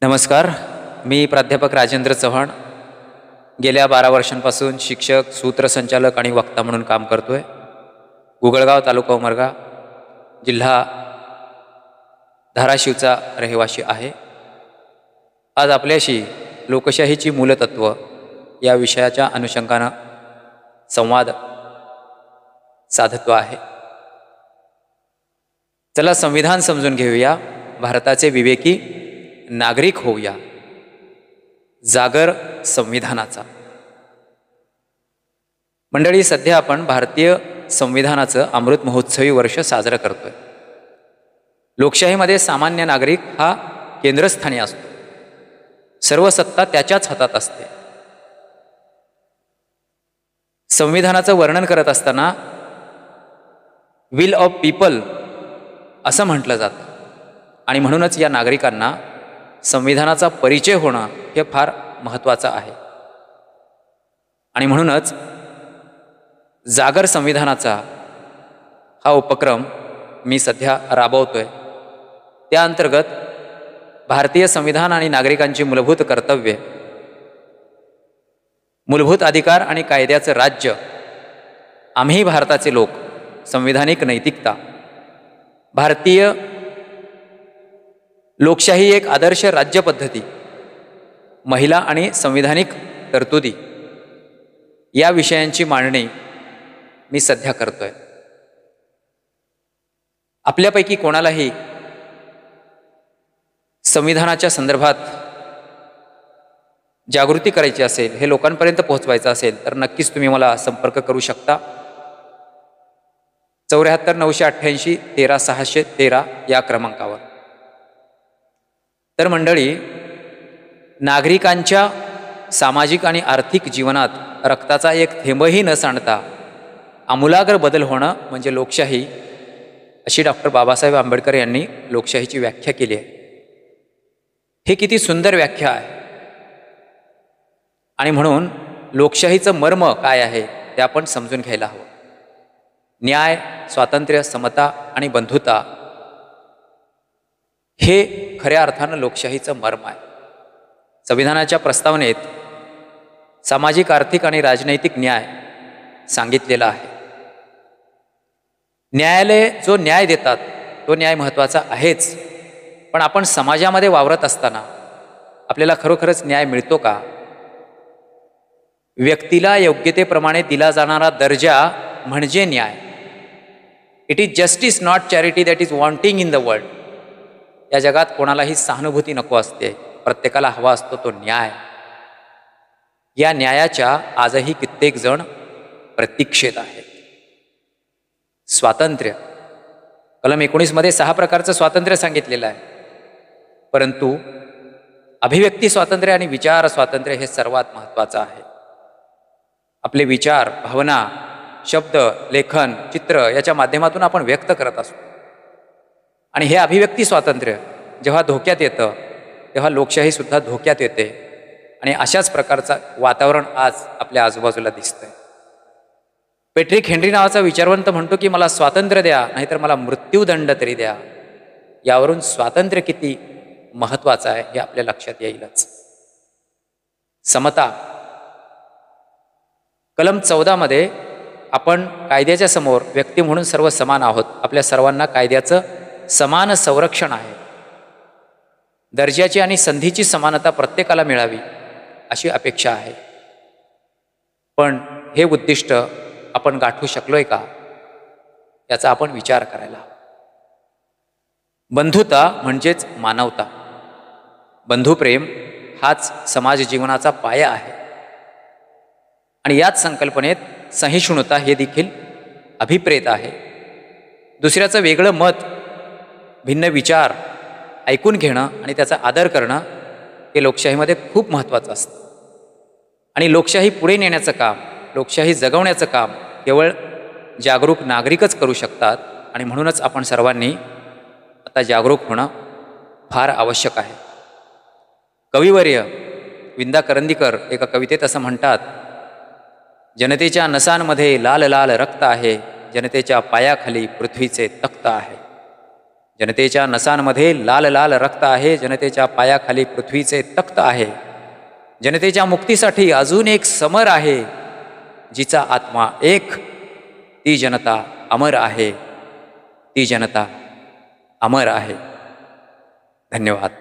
नमस्कार. मी प्राध्यापक राजेंद्र चव्हाण. गेल्या 12 वर्षांपासून शिक्षक, सूत्रसंचालक आणि वक्ता म्हणून काम करतोय. गुगळगाव, तालुका उमरगा, जिल्हा धाराशिवचा रहिवासी आहे. आज आपल्याशी लोकशाहीची मूलतत्व या विषयाच्या अनुषंगानं संवाद साधत्व आहे. चला संविधान समजून घेऊया, भारताचे विवेकी नागरिक होऊया. जागर संविधानाचा. मंडळी, सध्या आपण भारतीय संविधानाचं अमृत महोत्सवी वर्ष साजरं करतोय. लोकशाहीमध्ये सामान्य नागरिक हा केंद्रस्थानी असतो. सर्व सत्ता त्याच्याच हातात असते. संविधानाचं वर्णन करत असताना विल ऑफ पीपल असं म्हटलं जातं आणि म्हणूनच या नागरिकांना संविधानाचा परिचय होणं हे फार महत्त्वाचं आहे. आणि म्हणूनच जागर संविधानाचा हा उपक्रम मी सध्या राबवतोय. त्या अंतर्गत भारतीय संविधान आणि नागरिकांची मूलभूत कर्तव्ये, मूलभूत अधिकार आणि कायद्याचं राज्य, आम्ही भारताचे लोक, संविधानिक नैतिकता, भारतीय लोकशाही एक आदर्श राज्यपद्धती, महिला आणि संविधानिक तरतुदी या विषयांची मांडणी मी सध्या करतोय. आपल्यापैकी कोणालाही संविधानाच्या संदर्भात जागृती करायची असेल, हे लोकांपर्यंत पोहोचवायचं असेल तर नक्कीच तुम्ही मला संपर्क करू शकता. 74 988 13 613 या क्रमांकावर. तर मंडळी, नागरिकांच्या सामाजिक आणि आर्थिक जीवनात रक्ताचा एक थेंबही न सांडता आमूलाग्र बदल होणं म्हणजे लोकशाही, अशी डॉक्टर बाबासाहेब आंबेडकर यांनी लोकशाहीची व्याख्या केली आहे. हे किती सुंदर व्याख्या आहे. आणि म्हणून लोकशाहीचं मर्म काय आहे ते आपण समजून घ्यायला हवं. न्याय, स्वातंत्र्य, समता आणि बंधुता हे खऱ्या अर्थानं लोकशाहीचं मर्म आहे. संविधानाच्या प्रस्तावनेत सामाजिक, आर्थिक आणि राजनैतिक न्याय सांगितलेला आहे. न्यायालय जो न्याय देतात तो न्याय महत्त्वाचा आहेच, पण आपण समाजामध्ये वावरत असताना आपल्याला खरोखरच न्याय मिळतो का? व्यक्तीला योग्यतेप्रमाणे दिला जाणारा दर्जा म्हणजे न्याय. It is justice not charity that is wanting in the world. या जगात कोणालाही सहानुभूती नको असते, प्रत्येकाला हवा असतो तो न्याय. या न्यायाच्या आजही कित्येक जण प्रतीक्षेत आहेत. स्वातंत्र्य, कलम 19 मध्ये 6 प्रकारचं स्वातंत्र्य सांगितलेलं आहे, परंतु अभिव्यक्ती स्वातंत्र्य आणि विचार स्वातंत्र्य हे सर्वात महत्त्वाचं आहे. आपले विचार, भावना, शब्द, लेखन, चित्र याच्या माध्यमातून आपण व्यक्त करत असतो. आणि हे अभिव्यक्ती स्वातंत्र्य जेव्हा धोक्यात येतं तेव्हा लोकशाहीसुद्धा धोक्यात येते. आणि अशाच प्रकारचं वातावरण आज आपल्या आजूबाजूला दिसतंय. पेट्रिक हेनरी नावाचा विचारवंत म्हणतो की मला स्वातंत्र्य द्या, नाहीतर मला मृत्यूदंड तरी द्या. यावरून स्वातंत्र्य किती महत्त्वाचं आहे हे आपल्या लक्षात येईलच. समता, कलम 14 मध्ये आपण कायद्याच्या समोर व्यक्ती म्हणून सर्व समान आहोत. आपल्या सर्वांना कायद्याचं समान संरक्षण आहे. दर्जाची आणि संधीची समानता प्रत्येकाला मिळावी अशी अपेक्षा आहे. पण हे उद्दिष्ट आपण गाठू शकलोय का, याचा आपण विचार करायला हवा. बंधुता म्हणजेच मानवता. बंधुप्रेम हाच समाज जीवनाचा पाया आहे. आणि याच संकल्पनेत सहिष्णुता हे देखील अभिप्रेत आहे. दुसऱ्याचं वेगळं मत, भिन्न विचार ऐकून घेणं आणि त्याचा आदर करणं हे लोकशाहीमध्ये खूप महत्त्वाचं असतं. आणि लोकशाही पुढे नेण्याचं काम, लोकशाही जगवण्याचं काम केवळ जागरूक नागरिकच करू शकतात. आणि म्हणूनच आपण सर्वांनी आता जागरूक होणं फार आवश्यक आहे. कविवर्य विंदा करंदीकर एका कवितेत असं म्हणतात, जनतेच्या नसांमध्ये लाल लाल रक्त आहे, जनतेच्या पायाखाली पृथ्वीचे तख्त आहे. जनतेच्या नसांमध्ये लाल लाल रक्त आहे. जनतेच्या पायाखाली पृथ्वीचे तख्त आहे. जनतेच्या मुक्तीसाठी अजून एक समर आहे. जिचा आत्मा एक, ती जनता अमर आहे. ती जनता अमर आहे. धन्यवाद.